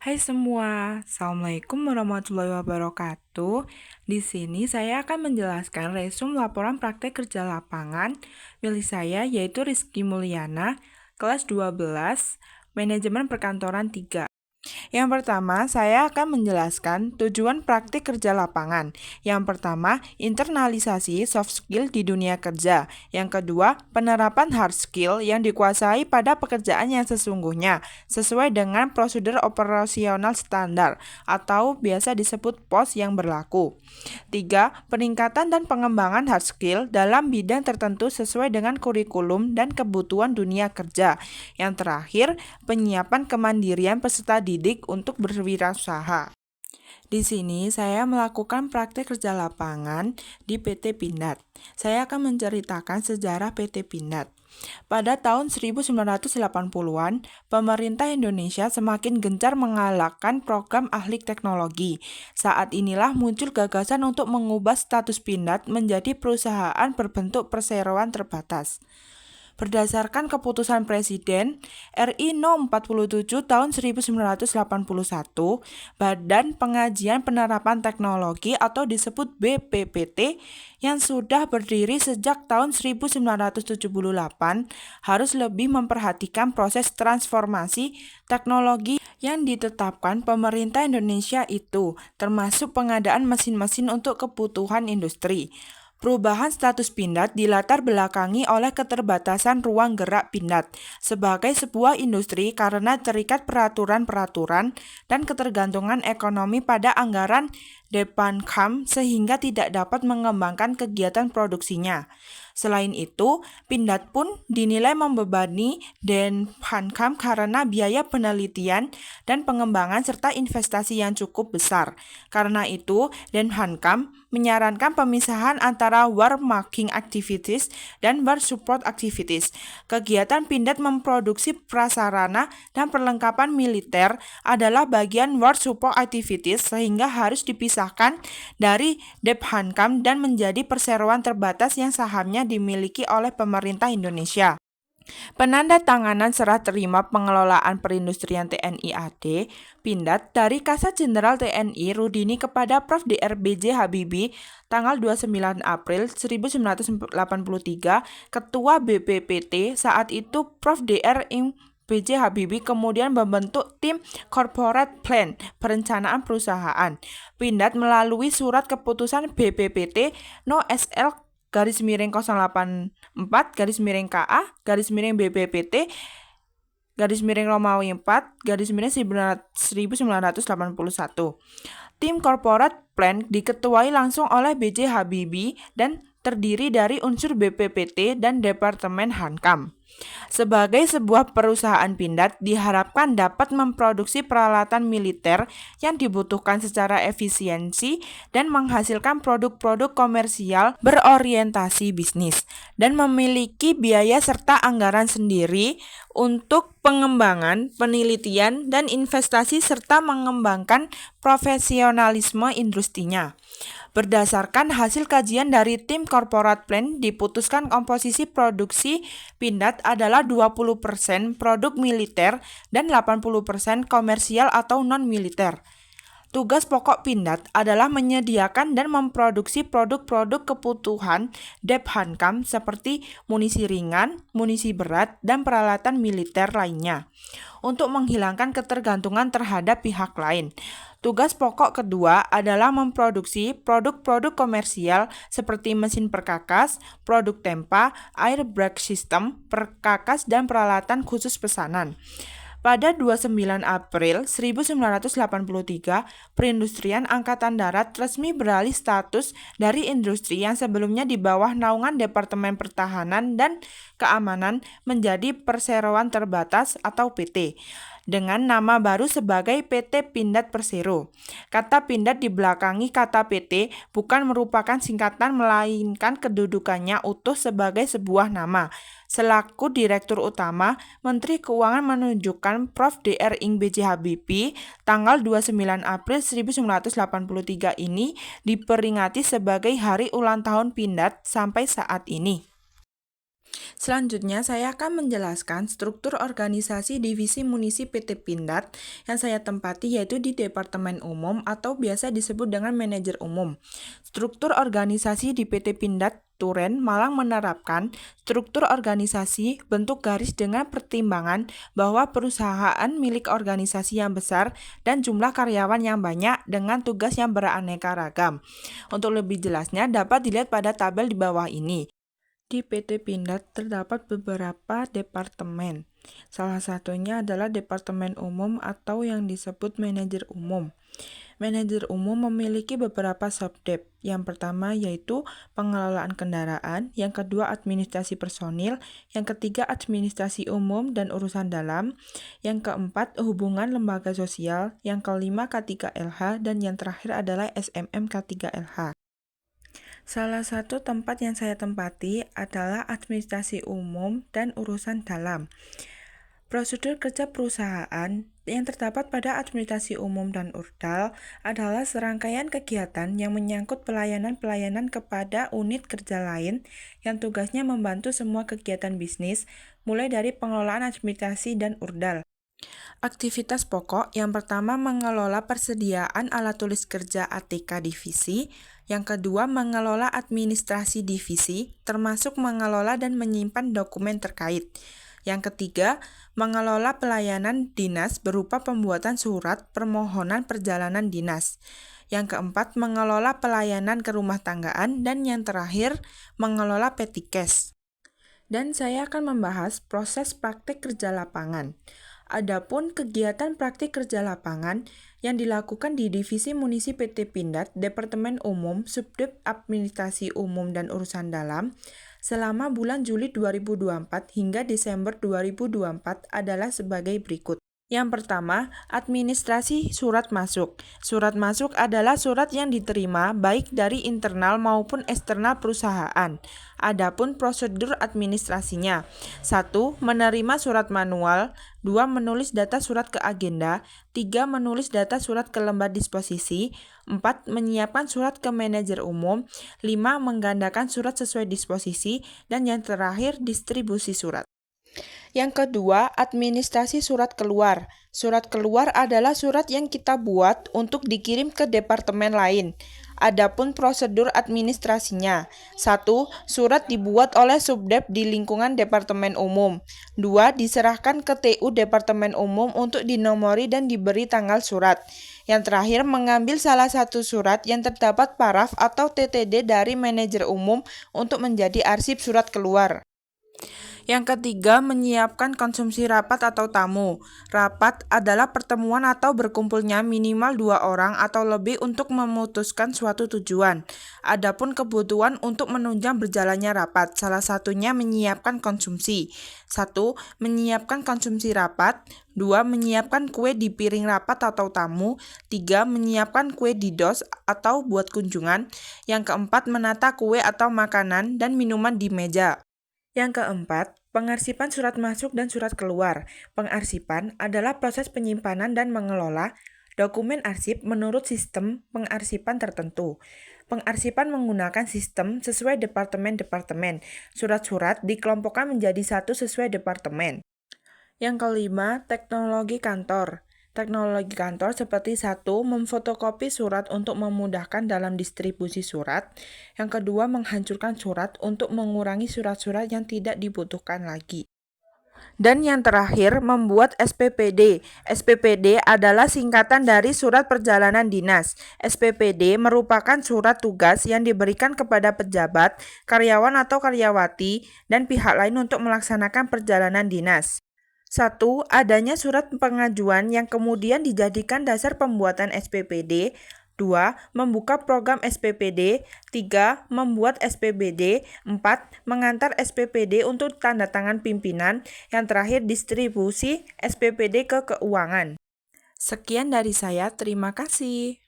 Hai semua, Assalamualaikum warahmatullahi wabarakatuh. Di sini saya akan menjelaskan resum laporan praktek kerja lapangan milik saya yaitu Rizky Mulyana, kelas 12, Manajemen Perkantoran 3. Yang pertama, saya akan menjelaskan tujuan praktik kerja lapangan. Yang pertama, internalisasi soft skill di dunia kerja. Yang kedua, penerapan hard skill yang dikuasai pada pekerjaan yang sesungguhnya, sesuai dengan prosedur operasional standar atau biasa disebut POS yang berlaku. Tiga, peningkatan dan pengembangan hard skill dalam bidang tertentu sesuai dengan kurikulum dan kebutuhan dunia kerja. Yang terakhir, penyiapan kemandirian peserta didik untuk berwirausaha. Di sini saya melakukan praktek kerja lapangan di PT Pindad. Saya akan menceritakan sejarah PT Pindad. Pada tahun 1980-an, pemerintah Indonesia semakin gencar menggalakkan program ahli teknologi. Saat inilah muncul gagasan untuk mengubah status Pindad menjadi perusahaan berbentuk perseroan terbatas. Berdasarkan keputusan Presiden RI No. 47 tahun 1981, Badan Pengajian Penerapan Teknologi atau disebut BPPT yang sudah berdiri sejak tahun 1978 harus lebih memperhatikan proses transformasi teknologi yang ditetapkan pemerintah Indonesia itu, termasuk pengadaan mesin-mesin untuk kebutuhan industri. Perubahan status Pindad dilatar belakangi oleh keterbatasan ruang gerak Pindad sebagai sebuah industri karena terikat peraturan-peraturan dan ketergantungan ekonomi pada anggaran Depankam sehingga tidak dapat mengembangkan kegiatan produksinya. Selain itu, Pindad pun dinilai membebani Depankam karena biaya penelitian dan pengembangan serta investasi yang cukup besar. Karena itu, Depankam menyarankan pemisahan antara war making activities dan war support activities. Kegiatan Pindad memproduksi prasarana dan perlengkapan militer adalah bagian war support activities sehingga harus dipisahkan dari Depankam dan menjadi perseroan terbatas yang sahamnya dimiliki oleh pemerintah Indonesia. Penandatanganan serah terima pengelolaan perindustrian TNI AD Pindad dari Kasat Jenderal TNI Rudini kepada Prof. Dr. B.J. Habibie tanggal 29 April 1983, Ketua BPPT saat itu Prof. Dr. B.J. Habibie kemudian membentuk tim Corporate Plan Perencanaan Perusahaan. Pindad melalui surat keputusan BPPT No. SL garis miring 084 garis miring KA garis miring BPPT garis miring Romawi 4 garis miring 1981. Tim Corporate Plan diketuai langsung oleh B.J. Habibie dan terdiri dari unsur BPPT dan Departemen Hankam. Sebagai sebuah perusahaan Pindad diharapkan dapat memproduksi peralatan militer yang dibutuhkan secara efisiensi dan menghasilkan produk-produk komersial berorientasi bisnis dan memiliki biaya serta anggaran sendiri untuk pengembangan, penelitian, dan investasi serta mengembangkan profesionalisme industrinya. Berdasarkan hasil kajian dari tim Corporate Plan, diputuskan komposisi produksi Pindad adalah 20% produk militer dan 80% komersial atau non-militer. Tugas pokok Pindad adalah menyediakan dan memproduksi produk-produk kebutuhan Depankam seperti munisi ringan, munisi berat, dan peralatan militer lainnya untuk menghilangkan ketergantungan terhadap pihak lain. Tugas pokok kedua adalah memproduksi produk-produk komersial seperti mesin perkakas, produk tempa, air brake system, perkakas, dan peralatan khusus pesanan. Pada 29 April 1983, perindustrian Angkatan Darat resmi beralih status dari industri yang sebelumnya di bawah naungan Departemen Pertahanan dan Keamanan menjadi perseroan terbatas atau PT dengan nama baru sebagai PT Pindad Persero. Kata Pindad dibelakangi kata PT bukan merupakan singkatan melainkan kedudukannya utuh sebagai sebuah nama. Selaku Direktur Utama, Menteri Keuangan menunjukkan Prof. Dr. B.J. Habibie tanggal 29 April 1983 ini diperingati sebagai hari ulang tahun Pindad sampai saat ini. Selanjutnya, saya akan menjelaskan struktur organisasi divisi munisi PT Pindad yang saya tempati yaitu di Departemen Umum atau biasa disebut dengan manajer umum. Struktur organisasi di PT Pindad Turen Malang menerapkan struktur organisasi bentuk garis dengan pertimbangan bahwa perusahaan milik organisasi yang besar dan jumlah karyawan yang banyak dengan tugas yang beraneka ragam. Untuk lebih jelasnya dapat dilihat pada tabel di bawah ini. Di PT Pindad terdapat beberapa departemen. Salah satunya adalah Departemen Umum atau yang disebut Manajer Umum. Manajer umum memiliki beberapa subdep. Yang pertama yaitu pengelolaan kendaraan, yang kedua administrasi personil, yang ketiga administrasi umum dan urusan dalam, yang keempat hubungan lembaga sosial, yang kelima K3LH, dan yang terakhir adalah SMM K3LH. Salah satu tempat yang saya tempati adalah administrasi umum dan urusan dalam. Prosedur kerja perusahaan yang terdapat pada administrasi umum dan urdal adalah serangkaian kegiatan yang menyangkut pelayanan-pelayanan kepada unit kerja lain yang tugasnya membantu semua kegiatan bisnis, mulai dari pengelolaan administrasi dan urdal. Aktivitas pokok yang pertama mengelola persediaan alat tulis kerja ATK divisi, yang kedua mengelola administrasi divisi, termasuk mengelola dan menyimpan dokumen terkait. Yang ketiga, mengelola pelayanan dinas berupa pembuatan surat permohonan perjalanan dinas. Yang keempat, mengelola pelayanan ke rumah tanggaan, dan yang terakhir, mengelola petty cash. Dan saya akan membahas proses praktek kerja lapangan. Adapun kegiatan praktik kerja lapangan yang dilakukan di Divisi Munisi PT Pindad, Departemen Umum, Subdep Administrasi Umum dan Urusan Dalam, selama bulan Juli 2024 hingga Desember 2024 adalah sebagai berikut. Yang pertama, administrasi surat masuk. Surat masuk adalah surat yang diterima baik dari internal maupun eksternal perusahaan. Adapun prosedur administrasinya. 1. Menerima surat manual. 2. Menulis data surat ke agenda. 3. Menulis data surat ke lembar disposisi. 4. Menyiapkan surat ke manajer umum. 5. Menggandakan surat sesuai disposisi. Dan yang terakhir, distribusi surat. Yang kedua, administrasi surat keluar. Surat keluar adalah surat yang kita buat untuk dikirim ke departemen lain. Adapun prosedur administrasinya. 1. Surat dibuat oleh subdep di lingkungan Departemen Umum. 2. Diserahkan ke TU Departemen Umum untuk dinomori dan diberi tanggal surat. Yang terakhir, mengambil salah satu surat yang terdapat paraf atau TTD dari manajer umum untuk menjadi arsip surat keluar. Yang ketiga, menyiapkan konsumsi rapat atau tamu. Rapat adalah pertemuan atau berkumpulnya minimal 2 orang atau lebih untuk memutuskan suatu tujuan. Adapun kebutuhan untuk menunjang berjalannya rapat, salah satunya menyiapkan konsumsi. 1. Menyiapkan konsumsi rapat. 2. Menyiapkan kue di piring rapat atau tamu. 3. Menyiapkan kue di dos atau buat kunjungan. Yang keempat, menata kue atau makanan dan minuman di meja. Yang keempat, pengarsipan surat masuk dan surat keluar. Pengarsipan adalah proses penyimpanan dan mengelola dokumen arsip menurut sistem pengarsipan tertentu. Pengarsipan menggunakan sistem sesuai departemen-departemen. Surat-surat dikelompokkan menjadi satu sesuai departemen. Yang kelima, teknologi kantor. Teknologi kantor seperti 1. Memfotokopi surat untuk memudahkan dalam distribusi surat. Yang kedua, menghancurkan surat untuk mengurangi surat-surat yang tidak dibutuhkan lagi. Dan yang terakhir, membuat SPPD. SPPD adalah singkatan dari Surat Perjalanan Dinas. SPPD merupakan surat tugas yang diberikan kepada pejabat, karyawan atau karyawati, dan pihak lain untuk melaksanakan perjalanan dinas. 1. Adanya surat pengajuan yang kemudian dijadikan dasar pembuatan SPPD. 2. Membuka program SPPD. 3. Membuat SPPD. 4. Mengantar SPPD untuk tanda tangan pimpinan. Yang terakhir, distribusi SPPD ke keuangan. Sekian dari saya, terima kasih.